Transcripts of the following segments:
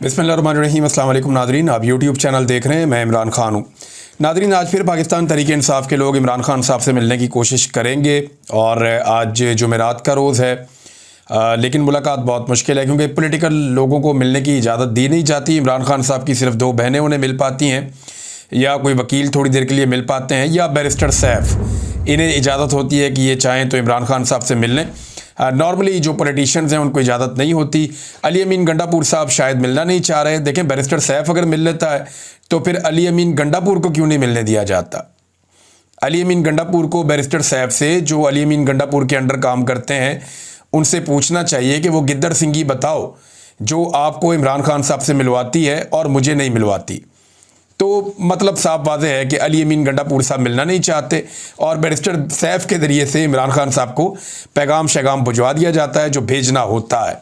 बिस्मिल्लाहिर्रहमानिर्रहीम। अस्सलाम वालेकुम नादरीन, आप यूट्यूब चैनल देख रहे हैं। मैं इमरान खान हूँ। नादरीन, आज फिर पाकिस्तान तहरीक इंसाफ के लोग इमरान खान साहब से मिलने की कोशिश करेंगे और आज जुमेरात का रोज़ है, लेकिन मुलाकात बहुत मुश्किल है क्योंकि पॉलिटिकल लोगों को मिलने की इजाज़त दी नहीं जाती। इमरान खान साहब की सिर्फ दो बहनें उन्हें मिल पाती हैं, या कोई वकील थोड़ी देर के लिए मिल पाते हैं, या बैरिस्टर सैफ, इन्हें इजाज़त होती है कि ये चाहें तो इमरान खान साहब से मिल लें। नॉर्मली जो पॉलिटिशियंस हैं उनको इजाज़त नहीं होती। अली अमीन गंडापुर साहब शायद मिलना नहीं चाह रहे। देखें, बैरिस्टर सैफ अगर मिल लेता है तो फिर अली अमीन गंडापुर को क्यों नहीं मिलने दिया जाता। अली अमीन गंडापुर को बैरिस्टर सैफ से, जो अली अमीन गंडापुर के अंडर काम करते हैं, उनसे पूछना चाहिए कि वो गिद्दड़ सिंगी बताओ जो आपको इमरान खान साहब से मिलवाती है और मुझे नहीं मिलवाती। तो मतलब साफ वाज़ेह है कि अली अमीन गंडापुर साहब मिलना नहीं चाहते और बैरिस्टर सैफ के ज़रिए से इमरान खान साहब को पैगाम शैगाम भिजवा दिया जाता है जो भेजना होता है।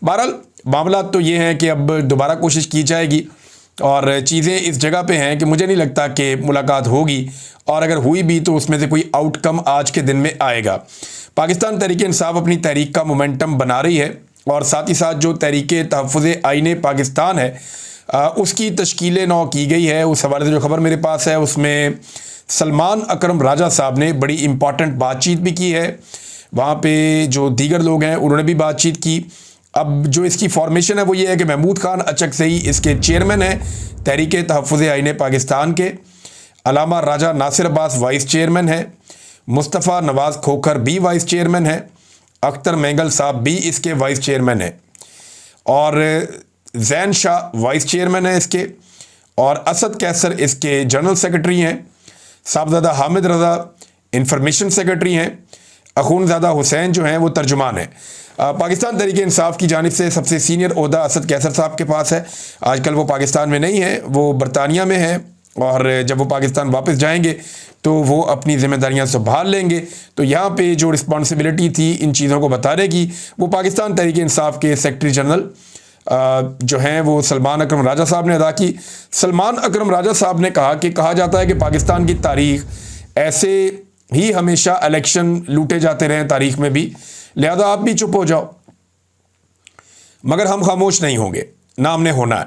बहरहाल मामला तो ये हैं कि अब दोबारा कोशिश की जाएगी और चीज़ें इस जगह पे हैं कि मुझे नहीं लगता कि मुलाकात होगी, और अगर हुई भी तो उसमें से कोई आउटकम आज के दिन में आएगा। पाकिस्तान तहरीक इंसाफ अपनी तहरीक का मोमेंटम बना रही है और साथ ही साथ जो तहरीक तहफ़्फ़ुज़ आईन पाकिस्तान है उसकी तश्कील नौ की गई है। उस हवाले से जो खबर मेरे पास है उसमें सलमान अकरम राजा साहब ने बड़ी इम्पॉर्टेंट बातचीत भी की है। वहाँ पे जो दीगर लोग हैं उन्होंने भी बातचीत की। अब जो इसकी फॉर्मेशन है वो ये है कि महमूद खान अचक से ही इसके चेयरमैन हैं तहरीक तहफ़्फ़ुज़ आईन पाकिस्तान के। अलामा राजा नासिर अब्बास वाइस चेयरमैन है। मुस्तफ़ा नवाज़ खोखर भी वाइस चेयरमैन है। अख्तर मैंगल साहब भी इसके वाइस चेयरमैन है और जैन शाह वाइस चेयरमैन है इसके, और असद कैसर इसके जनरल सेक्रेटरी हैं। साहबजादा हामिद रज़ा इंफॉर्मेशन सेक्रेटरी हैं। अखूनज़ादा हुसैन जो हैं वो तर्जुमान हैं। पाकिस्तान तहरीक इंसाफ की जानिब से सबसे सीनियर ओहदा असद कैसर साहब के पास है। आजकल वो पाकिस्तान में नहीं है, वो बरतानिया में है, और जब वो पाकिस्तान वापस जाएंगे तो वो अपनी ज़िम्मेदारियां संभाल लेंगे। तो यहाँ पे जो रिस्पॉन्सिबिलिटी थी इन चीज़ों को बताने की, वो पाकिस्तान तहरीक इंसाफ के सेक्रेटरी जनरल जो हैं वो सलमान अकरम राजा साहब ने अदा की। सलमान अकरम राजा साहब ने कहा कि कहा जाता है कि पाकिस्तान की तारीख ऐसे ही हमेशा इलेक्शन लूटे जाते रहे तारीख में भी, लिहाजा आप भी चुप हो जाओ। मगर हम खामोश नहीं होंगे, ना हमने होना है।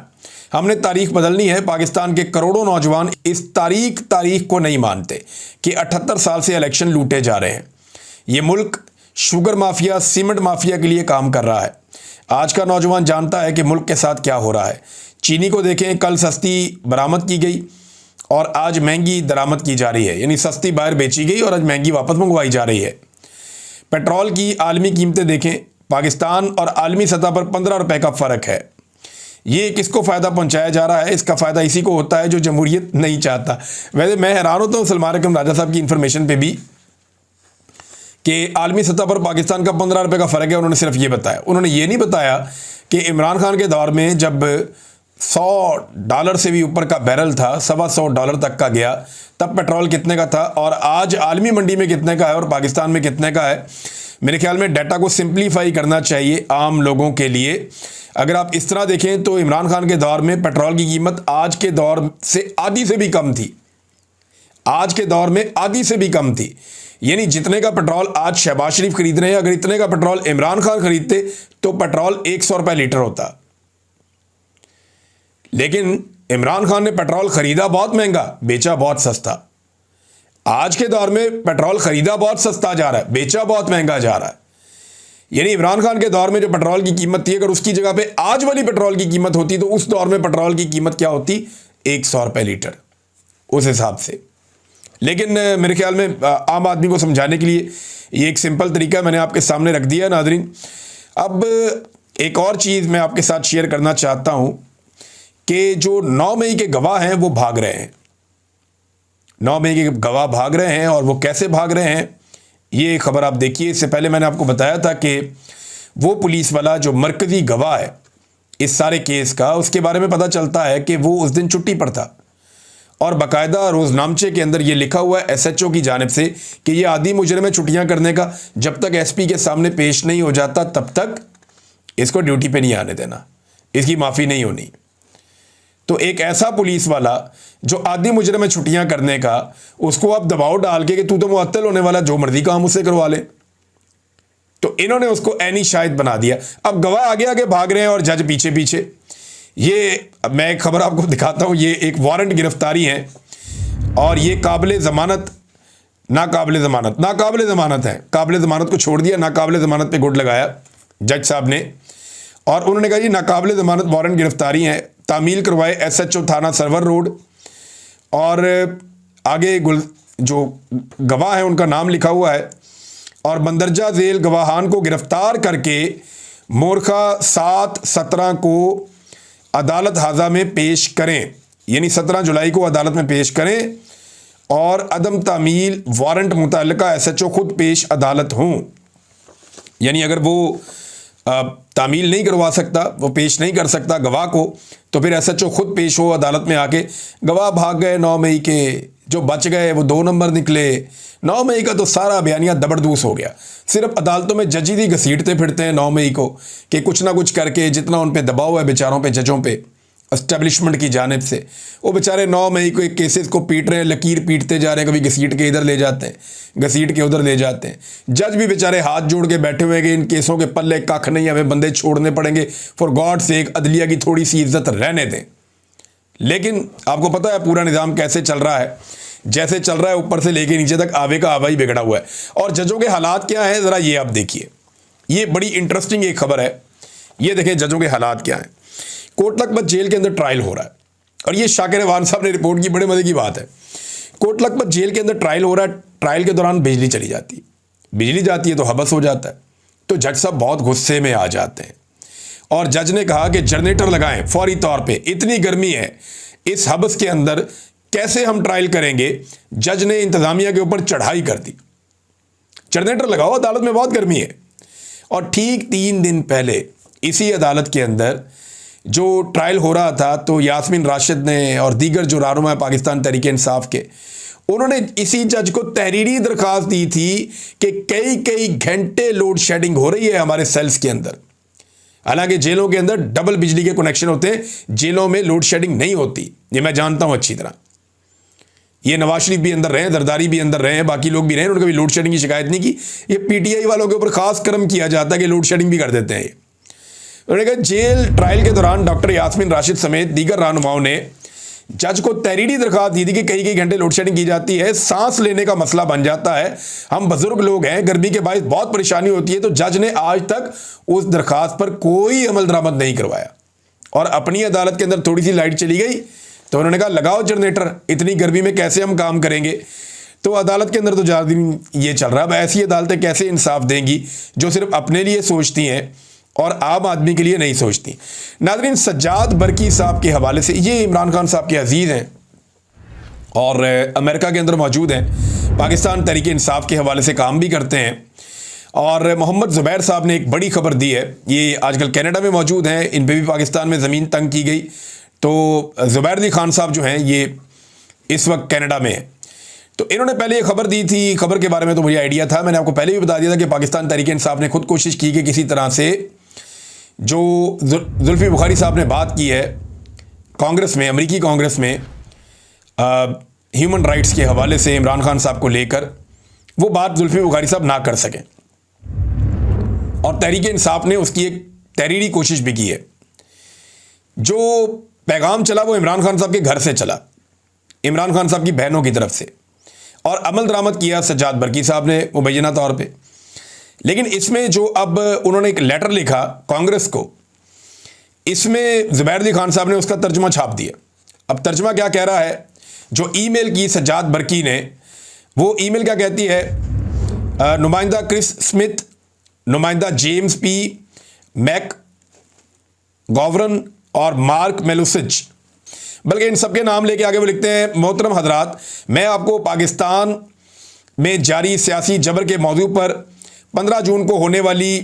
हमने तारीख बदलनी है। पाकिस्तान के करोड़ों नौजवान इस तारीख को नहीं मानते कि 78 साल से इलेक्शन लूटे जा रहे हैं। ये मुल्क शुगर माफिया, सीमेंट माफिया के लिए काम कर रहा है। आज का नौजवान जानता है कि मुल्क के साथ क्या हो रहा है। चीनी को देखें, कल सस्ती बरामद की गई और आज महंगी दरामद की जा रही है, यानी सस्ती बाहर बेची गई और आज महंगी वापस मंगवाई जा रही है। पेट्रोल की आलमी कीमतें देखें, पाकिस्तान और आलमी सतह पर 15 रुपए का फ़र्क है। ये किसको फ़ायदा पहुंचाया जा रहा है? इसका फ़ायदा इसी को होता है जो जमहूरियत नहीं चाहता। वैसे मैं हैरान होता हूँ सलमान अकरम राजा साहब की इन्फॉर्मेशन पे भी कि आलमी सतह पर पाकिस्तान का 15 रुपए का फ़र्क है। उन्होंने सिर्फ ये बताया, उन्होंने ये नहीं बताया कि इमरान खान के दौर में जब $100 से भी ऊपर का बैरल था, $125 तक का गया, तब पेट्रोल कितने का था और आज आलमी मंडी में कितने का है और पाकिस्तान में कितने का है। मेरे ख्याल में डाटा को सिंप्लीफाई करना चाहिए आम लोगों के लिए। अगर आप इस तरह देखें तो इमरान खान के दौर में पेट्रोल की कीमत आज के दौर से आधी से भी कम थी। आज के दौर में आधी से भी कम थी, यानी जितने का पेट्रोल आज शहबाज शरीफ खरीद रहे हैं, अगर इतने का पेट्रोल इमरान खान खरीदते तो पेट्रोल 100 रुपए लीटर होता। लेकिन इमरान खान ने पेट्रोल खरीदा बहुत महंगा, बेचा बहुत सस्ता। आज के दौर में पेट्रोल खरीदा बहुत सस्ता जा रहा है, बेचा बहुत महंगा जा रहा है। यानी इमरान खान के दौर में जो पेट्रोल की कीमत थी, अगर उसकी जगह पे आज वाली पेट्रोल की कीमत होती तो उस दौर में पेट्रोल की कीमत क्या होती? 100 रुपए लीटर उस हिसाब से। लेकिन मेरे ख्याल में आम आदमी को समझाने के लिए ये एक सिंपल तरीका मैंने आपके सामने रख दिया नाज़रीन। अब एक और चीज़ मैं आपके साथ शेयर करना चाहता हूँ कि जो 9 मई के गवाह हैं वो भाग रहे हैं। 9 मई के गवाह भाग रहे हैं और वो कैसे भाग रहे हैं ये खबर आप देखिए। इससे पहले मैंने आपको बताया था कि वो पुलिस वाला जो मरकज़ी गवाह है इस सारे केस का, उसके बारे में पता चलता है कि वो उस दिन छुट्टी पर था और बाकायदा रोज़नामचे के अंदर ये लिखा हुआ है SHO की जानिब से कि ये आदी मुजरिम है छुट्टियाँ करने का, जब तक SP के सामने पेश नहीं हो जाता तब तक इसको ड्यूटी पे नहीं आने देना, इसकी माफ़ी नहीं होनी। तो एक ऐसा पुलिस वाला जो आदी मुजरिम है छुट्टियाँ करने का, उसको आप दबाव डाल के कि तू तो मुअत्तल होने वाला, जो मर्जी काम उससे करवा ले, तो इन्होंने उसको ऐनी शाहिद बना दिया। अब गवाह आगे आगे भाग रहे हैं और जज पीछे पीछे। ये मैं एक खबर आपको दिखाता हूँ, ये एक वारंट गिरफ्तारी है और ये काबिल ज़मानत नाकाबिल ज़मानत है। काबिल ज़मानत को छोड़ दिया, नाकाबिल ज़मानत पे गुड लगाया जज साहब ने, और उन्होंने कहा जी नाकाबिल ज़मानत वारंट गिरफ्तारी है, तामील करवाए SHO थाना सरवर रोड। और आगे जो गवाह है उनका नाम लिखा हुआ है, और बंदरजा झेल गवाहान को गिरफ्तार करके मोरखा 7/17 को अदालत हाजा में पेश करें, यानी 17 जुलाई को अदालत में पेश करें, और अदम तामील वारंट मुतल्लिका SHO खुद पेश अदालत हों। यानी अगर वो तामील नहीं करवा सकता, वो पेश नहीं कर सकता गवाह को, तो फिर SHO खुद पेश हो अदालत में आके। गवाह भाग गए 9 मई के, जो बच गए वो 2 नंबर निकले। 9 मई का तो सारा बयानिया दबड़दूस हो गया। सिर्फ अदालतों में जज ही घसीटते फिरते हैं 9 मई को कि कुछ ना कुछ करके, जितना उन पे दबाव है बेचारों पे, जजों पे, एस्टेब्लिशमेंट की जानिब से, वो बेचारे 9 मई को एक केसेस को पीट रहे हैं, लकीर पीटते जा रहे हैं, कभी घसीट के इधर ले जाते हैं, घसीट के उधर ले जाते हैं। जज भी बेचारे हाथ जोड़ के बैठे हुए हैं कि इन केसों के पल्ले कख नहीं, हमें बंदे छोड़ने पड़ेंगे, फॉर गॉड सेक अदलिया की थोड़ी सी इज्जत रहने दें। लेकिन आपको पता है पूरा निज़ाम कैसे चल रहा है, जैसे चल रहा है ऊपर से लेके नीचे तक आवे का आवा ही बिगड़ा हुआ है। और जजों के हालात क्या हैं ज़रा ये आप देखिए, ये बड़ी इंटरेस्टिंग एक खबर है। ये देखें जजों के हालात क्या हैं। कोट लखपत जेल के अंदर ट्रायल हो रहा है, और ये शाकिर वान साहब ने रिपोर्ट की, बड़े मजे की बात है। कोट लखपत जेल के अंदर ट्रायल हो रहा है, ट्रायल के दौरान बिजली चली जाती है, बिजली जाती है तो हबस हो जाता है, तो जज साहब बहुत गुस्से में आ जाते हैं, और जज ने कहा कि जनरेटर लगाएं फौरी तौर पे, इतनी गर्मी है इस हबस के अंदर, कैसे हम ट्रायल करेंगे। जज ने इंतजामिया के ऊपर चढ़ाई कर दी, जनरेटर लगाओ, अदालत में बहुत गर्मी है। और ठीक 3 दिन पहले इसी अदालत के अंदर जो ट्रायल हो रहा था, तो यास्मीन राशिद ने और दीगर जो रहनुमा पाकिस्तान तहरीक इंसाफ के, उन्होंने इसी जज को तहरीरी दरख्वास्त दी थी कि कई घंटे लोड शेडिंग हो रही है हमारे सेल्स के अंदर। हालांकि जेलों के अंदर डबल बिजली के कनेक्शन होते हैं, जेलों में लोड शेडिंग नहीं होती, ये मैं जानता हूं अच्छी तरह। ये नवाज शरीफ भी अंदर रहे, जरदारी भी अंदर रहे, बाकी लोग भी रहे, उन्होंने कभी लोड शेडिंग की शिकायत नहीं की। ये PTI वालों के ऊपर खास कर्म किया जाता है कि लोड शेडिंग भी कर देते हैं। उन्होंने कहा जेल ट्रायल के दौरान डॉक्टर यास्मीन राशिद समेत दीगर रहनुमाओं ने जज को तहरीरी दरख्वास्त दी थी कि कई घंटे लोड शेडिंग की जाती है, सांस लेने का मसला बन जाता है, हम बुजुर्ग लोग हैं, गर्मी के बायस बहुत परेशानी होती है। तो जज ने आज तक उस दरख्वास्त पर कोई अमल दरामद नहीं करवाया, और अपनी अदालत के अंदर थोड़ी सी लाइट चली गई तो उन्होंने कहा लगाओ जनरेटर, इतनी गर्मी में कैसे हम काम करेंगे। तो अदालत के अंदर तो ज़्यादा दिन ये चल रहा है। अब ऐसी अदालतें कैसे इंसाफ देंगी जो सिर्फ अपने लिए सोचती हैं और आम आदमी के लिए नहीं सोचती। नाज़रीन, सज्जाद बरकी साहब के हवाले से, ये इमरान खान साहब के अजीज़ हैं और अमेरिका के अंदर मौजूद हैं, पाकिस्तान तहरीक इंसाफ के हवाले से काम भी करते हैं। और मोहम्मद ज़ुबैर साहब ने एक बड़ी खबर दी है, ये आजकल कनाडा में मौजूद हैं, इन पर भी पाकिस्तान में ज़मीन तंग की गई। तो ज़ुबैर अली खान साहब जो हैं ये इस वक्त कनाडा में हैं। तो इन्होंने पहले ये खबर दी थी, खबर के बारे में तो मुझे आइडिया था, मैंने आपको पहले भी बता दिया था कि पाकिस्तान तहरीक इंसाफ ने खुद कोशिश की कि किसी तरह से जो जुल्फी बुखारी साहब ने बात की है कांग्रेस में, अमेरिकी कांग्रेस में ह्यूमन राइट्स के हवाले से इमरान खान साहब को लेकर, वो बात जुल्फी बुखारी साहब ना कर सकें, और तहरीक इंसाफ ने उसकी एक तहरीरी कोशिश भी की है। जो पैगाम चला वो इमरान खान साहब के घर से चला, इमरान खान साहब की बहनों की तरफ से, और अमल दरामद किया सज्जाद बरकी साहब ने मुबैना तौर पे। लेकिन इसमें जो अब उन्होंने एक लेटर लिखा कांग्रेस को, इसमें ज़ुबैर अली खान साहब ने उसका तर्जुमा छाप दिया। अब तर्जुमा क्या कह रहा है, जो ईमेल की सज्जाद बरकी ने, वो ईमेल क्या कहती है, नुमाइंदा क्रिस स्मिथ, नुमाइंदा जेम्स पी मैक गॉवरन और मार्क मेलुसिच, बल्कि इन सबके नाम लेके आगे वो लिखते हैं, मोहतरम हजरात, मैं आपको पाकिस्तान में जारी सियासी जबर के मौजू पर 15 जून को होने वाली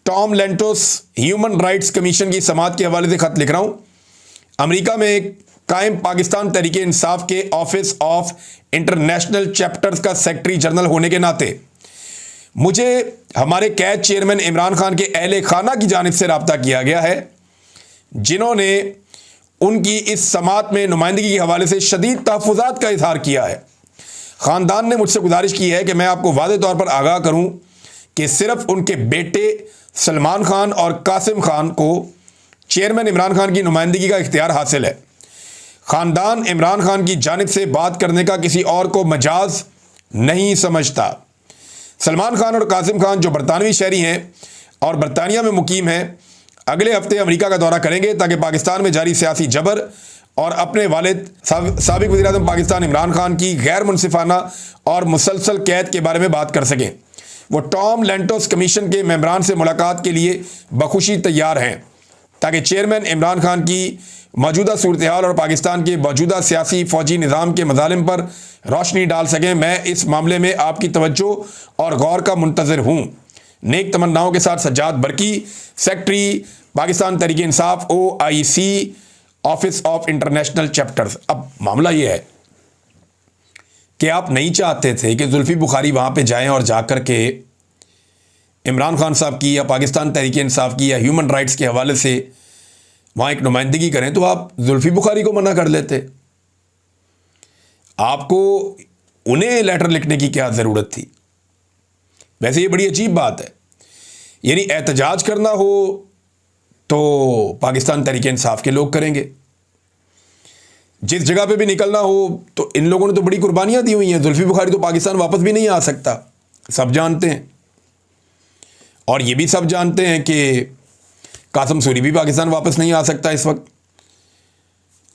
टॉम लेंटोस ह्यूमन राइट्स कमीशन की समाअत के हवाले से ख़त लिख रहा हूँ। अमेरिका में कायम पाकिस्तान तहरीक इंसाफ के ऑफिस ऑफ इंटरनेशनल चैप्टर्स का सेक्रेटरी जनरल होने के नाते मुझे हमारे कैद चेयरमैन इमरान खान के अहले खाना की जानिब से रब्ता किया गया है, जिन्होंने उनकी इस समाअत में नुमाइंदगी के हवाले से शदीद तहफ़्फ़ुज़ात का इज़हार किया है। ख़ानदान ने मुझसे गुजारिश की है कि मैं आपको वाज़े तौर पर आगाह करूं कि सिर्फ उनके बेटे सलमान खान और कासिम खान को चेयरमैन इमरान खान की नुमाइंदगी का इख्तियार हासिल है। ख़ानदान इमरान खान की जानिब से बात करने का किसी और को मजाज नहीं समझता। सलमान खान और कासिम खान जो बरतानवी शहरी हैं और बरतानिया में मुकीम हैं, अगले हफ्ते अमेरिका का दौरा करेंगे ताकि पाकिस्तान में जारी सियासी जबर और अपने वालिद साबिक वज़ीर-ए-आज़म पाकिस्तान इमरान खान की गैर मुनसिफाना और मुसलसल कैद के बारे में बात कर सकें। वो टॉम लैंटोस कमीशन के मेंबरान से मुलाकात के लिए बखुशी तैयार हैं ताकि चेयरमैन इमरान खान की मौजूदा सूरत हाल और पाकिस्तान के मौजूदा सियासी फ़ौजी निज़ाम के मज़ालिम पर रोशनी डाल सकें। मैं इस मामले में आपकी तवज्जो और गौर का मुंतज़िर हूँ। नेक तमन्नाओं के साथ Sajjad Barki, secretary Pakistan Tehreek Insaf OIC, office of international chapters. अब मामला ये है कि आप नहीं चाहते थे कि जुल्फ़ी बुखारी वहाँ पे जाएं और जाकर के इमरान खान साहब की या पाकिस्तान तहरीक इंसाफ की या ह्यूमन राइट्स के हवाले से वहाँ एक नुमाइंदगी करें, तो आप जुल्फ़ी बुखारी को मना कर लेते। आपको उन्हें लेटर लिखने की क्या ज़रूरत थी? वैसे ये बड़ी अजीब बात है। यानी एहतजाज करना हो तो पाकिस्तान तहरीक इंसाफ के लोग करेंगे, जिस जगह पे भी निकलना हो तो इन लोगों ने तो बड़ी कुर्बानियां दी हुई हैं। जुल्फ़ी बुखारी तो पाकिस्तान वापस भी नहीं आ सकता, सब जानते हैं। और ये भी सब जानते हैं कि कासिम सूरी भी पाकिस्तान वापस नहीं आ सकता इस वक्त,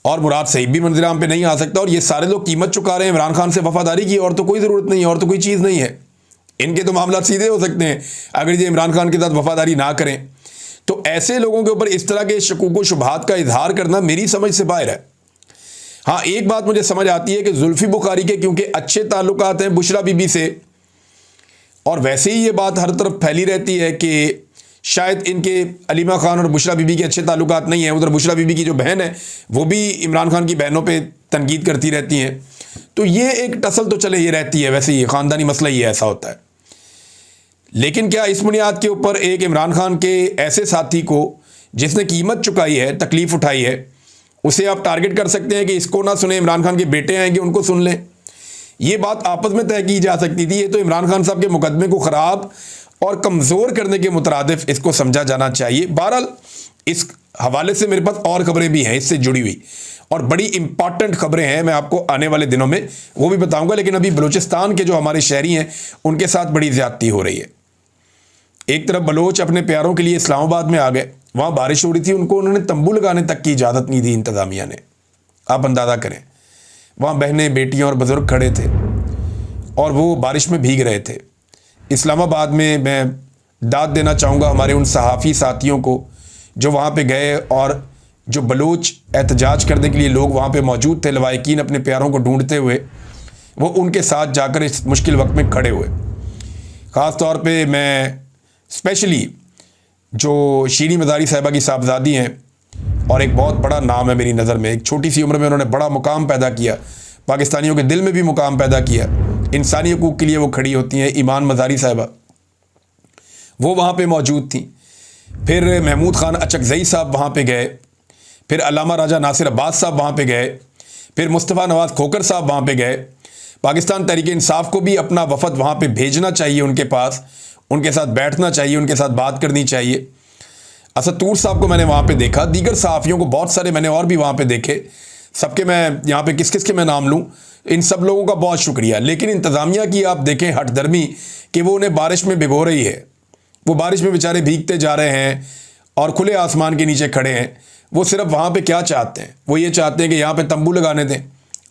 और मुराद सईद भी मंज़िल-ए-आम पे नहीं आ सकता। और ये सारे लोग कीमत चुका रहे हैं इमरान खान से वफादारी की, और तो कोई ज़रूरत नहीं है, और तो कोई चीज़ नहीं है। इनके तो मामला सीधे हो सकते हैं अगर ये इमरान खान के साथ वफादारी ना करें। तो ऐसे लोगों के ऊपर इस तरह के शकूक व शुबहात का इजहार करना मेरी समझ से बाहर है। हाँ, एक बात मुझे समझ आती है कि जुल्फ़ी बुखारी के क्योंकि अच्छे ताल्लुकात हैं बुशरा बीबी से, और वैसे ही ये बात हर तरफ फैली रहती है कि शायद इनके अलीमा खान और बुशरा बीबी के अच्छे ताल्लुकात नहीं हैं। उधर बुशरा बीबी की जो बहन है वो भी इमरान खान की बहनों पे तनकीद करती रहती हैं। तो ये एक टसल तो चले ये रहती है, वैसे ये ख़ानदानी मसला ही ऐसा होता है। लेकिन क्या इस बुनियाद के ऊपर एक इमरान खान के ऐसे साथी को जिसने कीमत चुकाई है, तकलीफ़ उठाई है, उसे आप टारगेट कर सकते हैं कि इसको ना सुने, इमरान खान के बेटे आएंगे उनको सुन लें? ये बात आपस में तय की जा सकती थी। ये तो इमरान खान साहब के मुकदमे को ख़राब और कमज़ोर करने के मुतरादिफ इसको समझा जाना चाहिए। बहरहाल इस हवाले से मेरे पास और ख़बरें भी हैं इससे जुड़ी हुई, और बड़ी इंपॉर्टेंट ख़बरें हैं। मैं आपको आने वाले दिनों में वो भी बताऊंगा। लेकिन अभी बलूचिस्तान के जो हमारे शहरी हैं उनके साथ बड़ी ज़्यादती हो रही है। एक तरफ बलोच अपने प्यारों के लिए इस्लामाबाद में आ गए, वहाँ बारिश हो रही थी, उनको उन्होंने तंबू लगाने तक की इजाज़त नहीं दी इंतज़ामिया ने। आप अंदाज़ा करें, वहाँ बहनें, बेटियाँ और बुज़ुर्ग खड़े थे और वो बारिश में भीग रहे थे। इस्लामाबाद में मैं दाद देना चाहूँगा हमारे उन सहाफ़ी साथियों को जो वहाँ पे गए और जो बलोच एहतजाज करने के लिए लोग वहाँ पे मौजूद थे, लवाहिकीन अपने प्यारों को ढूंढते हुए, वो उनके साथ जाकर इस मुश्किल वक्त में खड़े हुए। ख़ास तौर पे मैं स्पेशली जो शीरी मज़ारी साहिबा की साहबजादी हैं और एक बहुत बड़ा नाम है मेरी नज़र में, एक छोटी सी उम्र में उन्होंने बड़ा मुकाम पैदा किया, पाकिस्तानियों के दिल में भी मुकाम पैदा किया, इंसानी हकूक़ के लिए वो खड़ी होती हैं, ईमान मज़ारी साहिबा, वो वहाँ पे मौजूद थी। फिर महमूद ख़ान अचकज़ई साहब वहाँ पे गए, फिर अल्लामा राजा नासिर अब्बास साहब वहाँ पे गए, फिर मुस्तफ़ा नवाज़ खोकर साहब वहाँ पे गए। पाकिस्तान तहरीक इंसाफ को भी अपना वफ़द वहाँ पे भेजना चाहिए, उनके पास उनके साथ बैठना चाहिए, उनके साथ बात करनी चाहिए। असद तूर साहब को मैंने वहाँ पे देखा, दीगर सहाफ़ियों को बहुत सारे मैंने और भी वहाँ पे देखे। सबके मैं यहाँ पे किस किस के मैं नाम लूँ, इन सब लोगों का बहुत शुक्रिया। लेकिन इंतज़ामिया की आप देखें हठधर्मी कि वो उन्हें बारिश में भिगो रही है, वो बारिश में बेचारे भीगते जा रहे हैं और खुले आसमान के नीचे खड़े हैं। वो सिर्फ वहाँ पे क्या चाहते हैं, वो ये चाहते हैं कि यहाँ पे तंबू लगाने दें,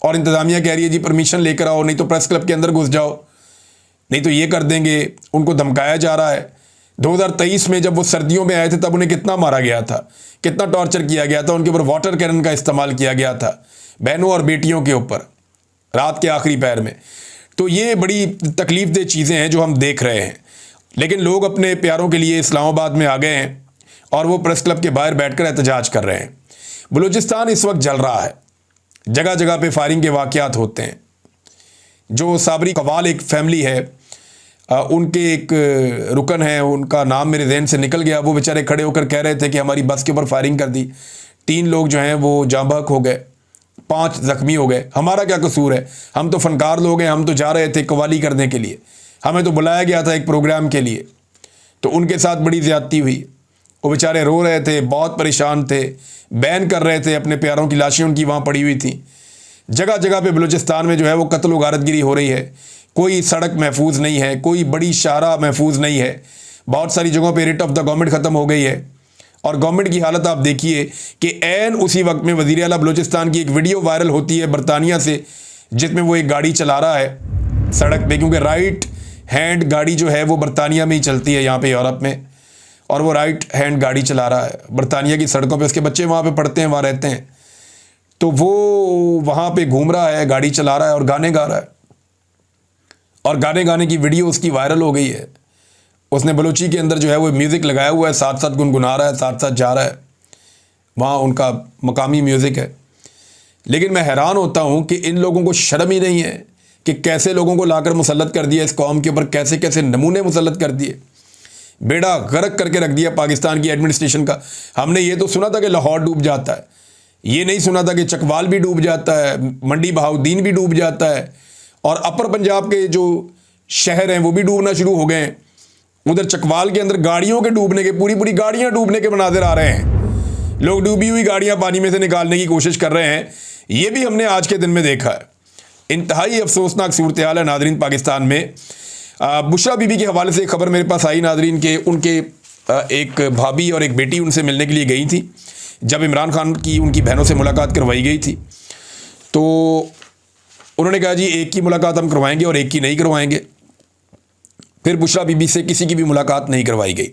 और इंतज़ामिया कह रही है जी परमिशन लेकर आओ, नहीं तो प्रेस क्लब के अंदर घुस जाओ, नहीं तो ये कर देंगे। उनको धमकाया जा रहा है। 2023 में जब वो सर्दियों में आए थे तब उन्हें कितना मारा गया था, कितना टॉर्चर किया गया था, उनके ऊपर वाटर कैनन का इस्तेमाल किया गया था, बहनों और बेटियों के ऊपर, रात के आखिरी पहर में। तो ये बड़ी तकलीफ़देह चीज़ें हैं जो हम देख रहे हैं। लेकिन लोग अपने प्यारों के लिए इस्लामाबाद में आ गए हैं और वो प्रेस क्लब के बाहर बैठकर एहतजाज कर रहे हैं। बलूचिस्तान इस वक्त जल रहा है, जगह जगह पे फायरिंग के वाक़यात होते हैं। जो साबरी कवाल एक फैमिली है, उनके एक रुकन है, उनका नाम मेरे जहन से निकल गया, वो बेचारे खड़े होकर कह रहे थे कि हमारी बस के ऊपर फायरिंग कर दी, 3 लोग जो हैं वो जाँ बहक हो गए, 5 ज़ख्मी हो गए। हमारा क्या कसूर है, हम तो फ़नकार लोग हैं, हम तो जा रहे थे कवाली करने के लिए, हमें तो बुलाया गया था एक प्रोग्राम के लिए। तो उनके साथ बड़ी ज़्यादती हुई। वो बेचारे रो रहे थे, बहुत परेशान थे, बैन कर रहे थे, अपने प्यारों की लाशें उनकी वहाँ पड़ी हुई थी। जगह जगह पे बलूचिस्तान में जो है वो कत्ल व गारतगिरी हो रही है, कोई सड़क महफूज नहीं है, कोई बड़ी शाहराह महफूज नहीं है, बहुत सारी जगहों पे रिट ऑफ द गवर्नमेंट ख़त्म हो गई है। और गवर्नमेंट की हालत आप देखिए कि ऐन उसी वक्त में वज़ीर आला बलूचिस्तान की एक वीडियो वायरल होती है बरतानिया से, जिसमें वो एक गाड़ी चला रहा है सड़क पे, क्योंकि राइट हैंड गाड़ी जो है वो बरतानिया में ही चलती है यहाँ पे यूरोप में, और वो राइट हैंड गाड़ी चला रहा है बरतानिया की सड़कों पे। उसके बच्चे वहाँ पे पढ़ते हैं, वहाँ रहते हैं, तो वो वहाँ पे घूम रहा है, गाड़ी चला रहा है और गाने गा रहा है, और गाने गाने की वीडियो उसकी वायरल हो गई है। उसने बलूची के अंदर जो है वो म्यूज़िक लगाया हुआ है, साथ साथ गुनगुना रहा है, साथ साथ जा रहा है, वहाँ उनका मकामी म्यूज़िक है। लेकिन मैं हैरान होता हूँ कि इन लोगों को शर्म ही नहीं है कि कैसे लोगों को लाकर मुसल्लत कर दिया इस कौम के ऊपर, कैसे कैसे नमूने मुसल्लत कर दिए, बेड़ा गर्क करके रख दिया पाकिस्तान की एडमिनिस्ट्रेशन का। हमने ये तो सुना था कि लाहौर डूब जाता है, ये नहीं सुना था कि चकवाल भी डूब जाता है, मंडी बहाउद्दीन भी डूब जाता है, और अपर पंजाब के जो शहर हैं वो भी डूबना शुरू हो गए हैं। उधर चकवाल के अंदर गाड़ियों के डूबने के, पूरी पूरी गाड़ियां डूबने के मनाज़िर आ रहे हैं। लोग डूबी हुई गाड़ियां पानी में से निकालने की कोशिश कर रहे हैं। ये भी हमने आज के दिन में देखा है। इंतहाई अफसोसनाक सूरत हाल है नादरीन पाकिस्तान में। बुशरा बीबी के हवाले से एक खबर मेरे पास आई नादरीन के, उनके एक भाभी और एक बेटी उनसे मिलने के लिए गई थी जब इमरान खान की उनकी बहनों से मुलाकात करवाई गई थी। तो उन्होंने कहा जी एक की मुलाकात हम करवाएंगे और एक की नहीं करवाएंगे। फिर बुशरा बीबी से किसी की भी मुलाकात नहीं करवाई गई।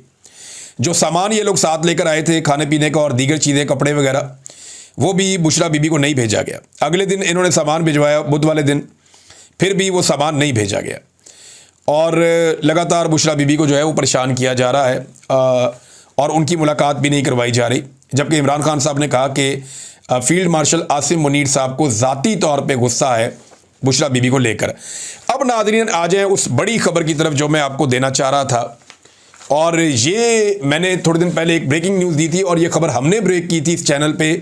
जो सामान ये लोग साथ लेकर आए थे खाने पीने का और दीगर चीज़ें, कपड़े वगैरह, वो भी बुशरा बीबी को नहीं भेजा गया। अगले दिन इन्होंने सामान भिजवाया, बुध वाले दिन, फिर भी वो सामान नहीं भेजा गया, और लगातार बुशरा बीबी को जो है वो परेशान किया जा रहा है, और उनकी मुलाकात भी नहीं करवाई जा रही। जबकि इमरान खान साहब ने कहा कि फील्ड मार्शल आसिम मुनीर साहब को ज़ाती तौर पे गुस्सा है बुशरा बीबी को लेकर। अब नाज़रीन आ जाएं उस बड़ी खबर की तरफ जो मैं आपको देना चाह रहा था, और ये मैंने थोड़े दिन पहले एक ब्रेकिंग न्यूज़ दी थी और ये खबर हमने ब्रेक की थी इस चैनल पे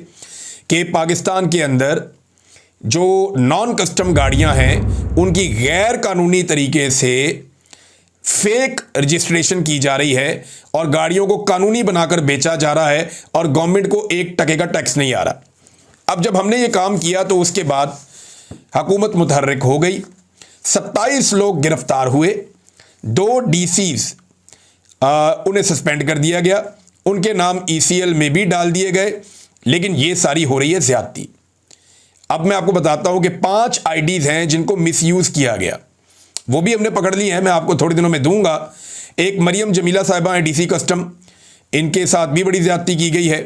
कि पाकिस्तान के अंदर जो नॉन कस्टम गाड़ियां हैं उनकी गैर कानूनी तरीके से फेक रजिस्ट्रेशन की जा रही है और गाड़ियों को कानूनी बनाकर बेचा जा रहा है, और गवर्नमेंट को 1 टके का टैक्स नहीं आ रहा। अब जब हमने ये काम किया तो उसके बाद हुकूमत मुतहर्रिक हो गई, 27 लोग गिरफ्तार हुए, 2 डीसीज उन्हें सस्पेंड कर दिया गया, उनके नाम ECL में भी डाल दिए गए। लेकिन ये सारी हो रही है ज्यादती। अब मैं आपको बताता हूं कि 5 IDs हैं जिनको मिसयूज किया गया, वो भी हमने पकड़ लिए हैं, मैं आपको थोड़े दिनों में दूंगा। एक मरियम जमीला साहिबा हैं DC कस्टम, इनके साथ भी बड़ी ज्यादती की गई है।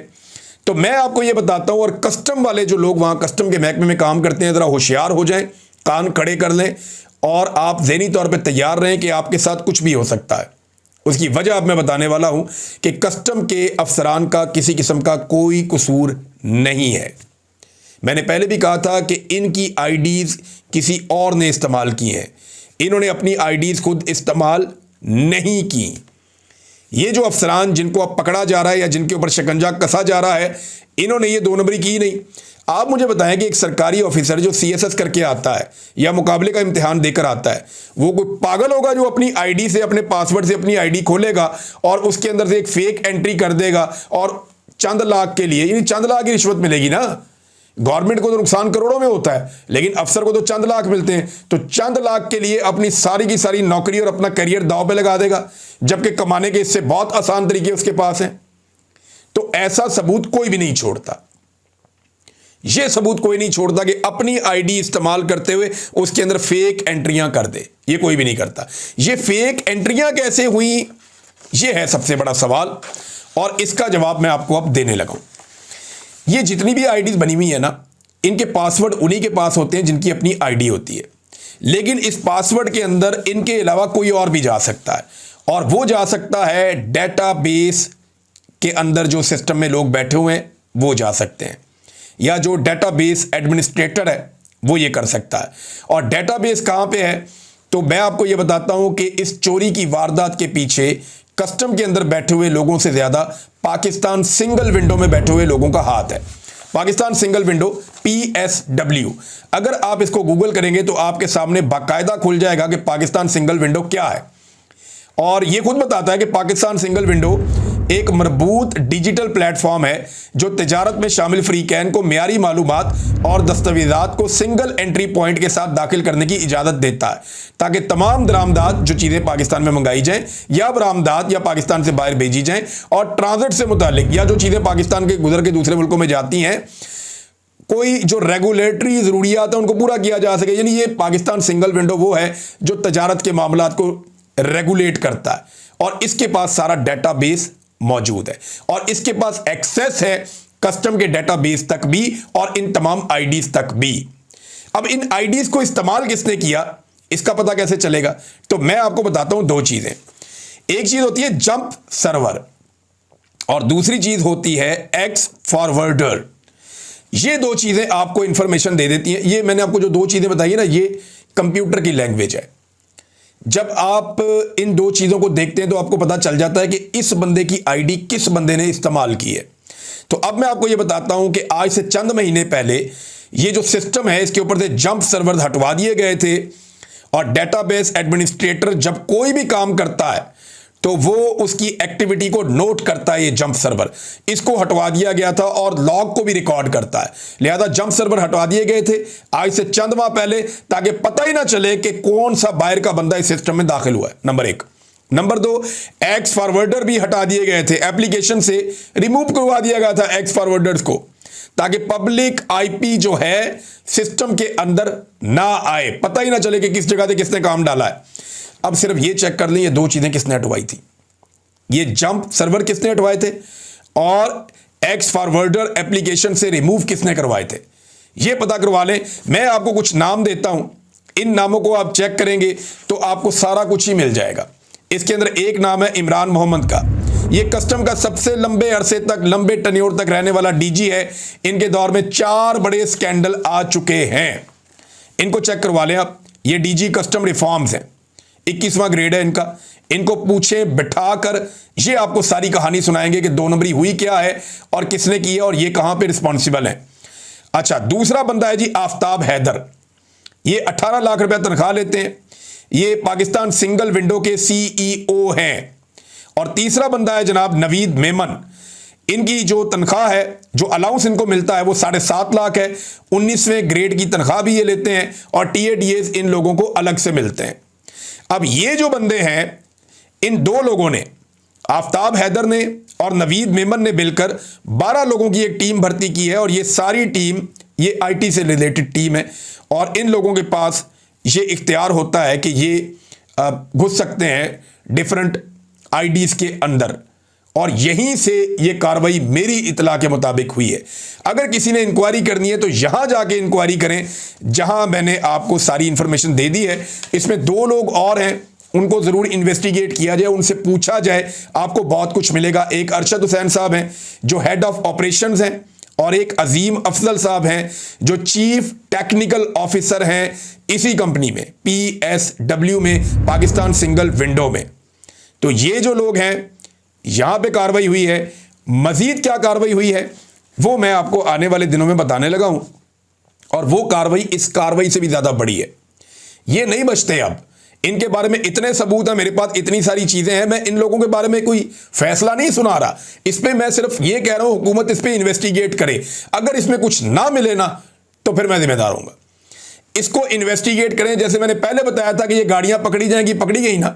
तो मैं आपको ये बताता हूं, और कस्टम वाले जो लोग वहां कस्टम के महकमे में काम करते हैं ज़रा होशियार हो जाएं, कान खड़े कर लें, और आप ज़हनी तौर पे तैयार रहें कि आपके साथ कुछ भी हो सकता है। उसकी वजह अब मैं बताने वाला हूं कि कस्टम के अफसरान का किसी किस्म का कोई कसूर नहीं है। मैंने पहले भी कहा था कि इनकी IDs किसी और ने इस्तेमाल की हैं, इन्होंने अपनी IDs खुद इस्तेमाल नहीं की। ये जो अफसरान जिनको अब पकड़ा जा रहा है या जिनके ऊपर शिकंजा कसा जा रहा है, इन्होंने ये 2 नंबरी की नहीं। आप मुझे बताएं कि एक सरकारी ऑफिसर जो CSS करके आता है या मुकाबले का इम्तिहान देकर आता है, वो कोई पागल होगा जो अपनी ID से, अपने पासवर्ड से अपनी ID खोलेगा और उसके अंदर से एक फेक एंट्री कर देगा और चंद लाख के लिए, यानी चंद लाख की रिश्वत मिलेगी ना। गवर्नमेंट को तो नुकसान करोड़ों में होता है, लेकिन अफसर को तो चंद लाख मिलते हैं, तो चंद लाख के लिए अपनी सारी की सारी नौकरी और अपना करियर दांव पे लगा देगा, जबकि कमाने के इससे बहुत आसान तरीके उसके पास हैं। तो ऐसा सबूत कोई भी नहीं छोड़ता, यह सबूत कोई नहीं छोड़ता कि अपनी ID इस्तेमाल करते हुए उसके अंदर फेक एंट्रियां कर दे, ये कोई भी नहीं करता। ये फेक एंट्रियां कैसे हुई, ये है सबसे बड़ा सवाल, और इसका जवाब मैं आपको अब देने लगा हूं। ये जितनी भी IDs बनी हुई है ना, इनके पासवर्ड उन्हीं के पास होते हैं जिनकी अपनी ID होती है, लेकिन इस पासवर्ड के अंदर इनके अलावा कोई और भी जा सकता है, और वो जा सकता है डेटाबेस के अंदर जो सिस्टम में लोग बैठे हुए हैं वो जा सकते हैं, या जो डेटाबेस एडमिनिस्ट्रेटर है वो ये कर सकता है। और डेटाबेस कहाँ पे है, तो मैं आपको ये बताता हूँ कि इस चोरी की वारदात के पीछे कस्टम के अंदर बैठे हुए लोगों से ज़्यादा पाकिस्तान सिंगल विंडो में बैठे हुए लोगों का हाथ है। पाकिस्तान सिंगल विंडो PSW, अगर आप इसको गूगल करेंगे तो आपके सामने बाकायदा खुल जाएगा कि पाकिस्तान सिंगल विंडो क्या है, और ये खुद बताता है कि पाकिस्तान सिंगल विंडो एक मजबूत डिजिटल प्लेटफॉर्म है जो तिजारत में शामिल फ्रीकैन को मियारी मालूमात और दस्तावेजात को सिंगल एंट्री पॉइंट के साथ दाखिल करने की इजाज़त देता है, ताकि तमाम दरामदात जो चीज़ें पाकिस्तान में मंगाई जाएं या बरामदात या पाकिस्तान से बाहर भेजी जाएं और ट्रांजिट से मुतालिक या जो चीज़ें पाकिस्तान के गुजर के दूसरे मुल्कों में जाती हैं, कोई जो रेगुलेटरी ज़रूरियात है उनको पूरा किया जा सके। यानी ये पाकिस्तान सिंगल विंडो वो है जो तजारत के मामलात को रेगुलेट करता है और इसके पास सारा डेटाबेस मौजूद है और इसके पास एक्सेस है कस्टम के डेटाबेस तक भी और इन तमाम आईडीज तक भी। अब इन आईडीज को इस्तेमाल किसने किया, इसका पता कैसे चलेगा? तो मैं आपको बताता हूं दो चीजें। एक चीज होती है जंप सर्वर और दूसरी चीज होती है एक्स फॉरवर्डर। ये दो चीजें आपको इंफॉर्मेशन दे देती हैं। ये मैंने आपको जो दो चीजें बताई है ना, ये कंप्यूटर की लैंग्वेज है। जब आप इन दो चीजों को देखते हैं तो आपको पता चल जाता है कि इस बंदे की आईडी किस बंदे ने इस्तेमाल की है। तो अब मैं आपको ये बताता हूं कि आज से चंद महीने पहले ये जो सिस्टम है इसके ऊपर से जंप सर्वर हटवा दिए गए थे और डेटाबेस एडमिनिस्ट्रेटर जब कोई भी काम करता है तो वो उसकी एक्टिविटी को नोट करता है। ये जंप सर्वर, इसको हटवा दिया गया था और लॉग को भी रिकॉर्ड करता है। लिहाजा जंप सर्वर हटवा दिए गए थे आज से चंद माह पहले, ताकि पता ही ना चले कि कौन सा बाहर का बंदा इस सिस्टम में दाखिल हुआ है। नंबर एक। नंबर दो, एक्स फॉरवर्डर भी हटा दिए गए थे, एप्लीकेशन से रिमूव करवा दिया गया था एक्स फॉरवर्डर्स को, ताकि पब्लिक आईपी जो है सिस्टम के अंदर ना आए, पता ही ना चले कि किस जगह से किसने काम डाला है। अब सिर्फ ये चेक कर लें ये दो चीजें किसने हटवाई थी, ये जंप सर्वर किसने हटवाए थे और एक्स फॉरवर्डर एप्लीकेशन से रिमूव किसने करवाए थे, ये पता करवा लें। मैं आपको कुछ नाम देता हूं, इन नामों को आप चेक करेंगे तो आपको सारा कुछ ही मिल जाएगा। इसके अंदर एक नाम है इमरान मोहम्मद का। ये कस्टम का सबसे लंबे अरसे तक, लंबे टेन्योर तक रहने वाला डीजी है। इनके दौर में 4 बड़े स्कैंडल आ चुके हैं, इनको चेक करवा लें आप। ये डीजी कस्टम रिफॉर्म्स हैं, 21वां ग्रेड है इनका। इनको पूछे बिठाकर ये आपको सारी कहानी सुनाएंगे कि 2 नंबरी हुई क्या है और किसने की है और ये कहां पे रिस्पॉन्सिबल है। अच्छा, दूसरा बंदा है जी आफ्ताब हैदर। ये 18 लाख रुपए तनख्वाह लेते हैं। ये पाकिस्तान सिंगल विंडो के सीईओ हैं। और तीसरा बंदा है जनाब नवीद मेमन। इनकी जो तनख्वाह है, जो अलाउंस इनको मिलता है वो 7.5 लाख है। 19वें ग्रेड की तनख्वाह भी ये लेते हैं और टीएडीएस इन लोगों को अलग से मिलते हैं। अब ये जो बंदे हैं, इन 2 लोगों ने, आफ्ताब हैदर ने और नवीद मेमन ने मिलकर 12 लोगों की एक टीम भर्ती की है और ये सारी टीम ये आईटी से रिलेटेड टीम है और इन लोगों के पास ये इख्तियार होता है कि ये घुस सकते हैं डिफरेंट आईडीज के अंदर और यहीं से ये कार्रवाई मेरी इतला के मुताबिक हुई है। अगर किसी ने इंक्वायरी करनी है तो यहां जाके इंक्वायरी करें जहां मैंने आपको सारी इंफॉर्मेशन दे दी है। इसमें 2 लोग और हैं, उनको जरूर इन्वेस्टिगेट किया जाए, उनसे पूछा जाए, आपको बहुत कुछ मिलेगा। एक अरशद हुसैन साहब हैं जो हेड ऑफ ऑपरेशंस हैं और एक अजीम अफजल साहब हैं जो चीफ टेक्निकल ऑफिसर हैं इसी कंपनी में, PSW में, पाकिस्तान सिंगल विंडो में। तो ये जो लोग हैं, यहां पे कार्रवाई हुई है। मजीद क्या कार्रवाई हुई है वो मैं आपको आने वाले दिनों में बताने लगा हूं और वो कार्रवाई इस कार्रवाई से भी ज्यादा बड़ी है। ये नहीं बचते, अब इनके बारे में इतने सबूत हैं मेरे पास, इतनी सारी चीजें हैं। मैं इन लोगों के बारे में कोई फैसला नहीं सुना रहा, इस पे मैं सिर्फ ये कह रहा हूं हुकूमत इस पे इन्वेस्टिगेट करे। अगर इसमें कुछ ना मिले ना तो फिर मैं जिम्मेदार हूंगा। इसको इन्वेस्टिगेट करें। जैसे मैंने पहले बताया था कि ये गाड़ियां पकड़ी जाएंगी, पकड़ी गई ना।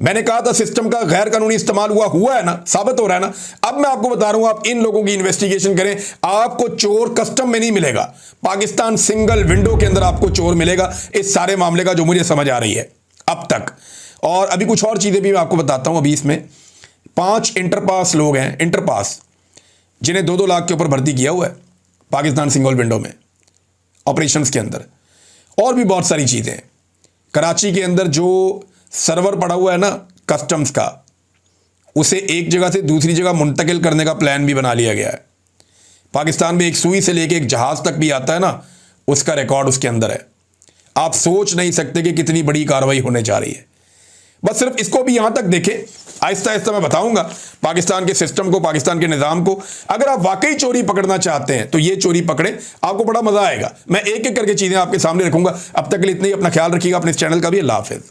मैंने कहा था सिस्टम का गैर कानूनी इस्तेमाल हुआ है ना, साबित हो रहा है ना। अब मैं आपको बता रहा हूं, आप इन लोगों की इन्वेस्टिगेशन करें। आपको चोर कस्टम में नहीं मिलेगा, पाकिस्तान सिंगल विंडो के अंदर आपको चोर मिलेगा इस सारे मामले का, जो मुझे समझ आ रही है अब तक। और अभी कुछ और चीजें भी मैं आपको बताता हूं। अभी इसमें 5 इंटरपास लोग हैं, इंटरपास, जिन्हें 2-2 लाख के ऊपर भर्ती किया हुआ है पाकिस्तान सिंगल विंडो में ऑपरेशंस के अंदर। और भी बहुत सारी चीजें हैं। कराची के अंदर जो सर्वर पड़ा हुआ है ना कस्टम्स का, उसे एक जगह से दूसरी जगह मुंतकिल करने का प्लान भी बना लिया गया है। पाकिस्तान में एक सुई से लेके एक जहाज तक भी आता है ना, उसका रिकॉर्ड उसके अंदर है। आप सोच नहीं सकते कि कितनी बड़ी कार्रवाई होने जा रही है। बस सिर्फ इसको भी यहां तक देखें, आहिस्ता आहिस्ता मैं बताऊंगा पाकिस्तान के सिस्टम को, पाकिस्तान के निज़ाम को। अगर आप वाकई चोरी पकड़ना चाहते हैं तो ये चोरी पकड़ें, आपको बड़ा मजा आएगा। मैं एक एक करके चीजें आपके सामने रखूंगा। अब तक के लिए इतना ही, अपना ख्याल रखिएगा, अपने इस चैनल का भी। अल्लाह हाफिज़।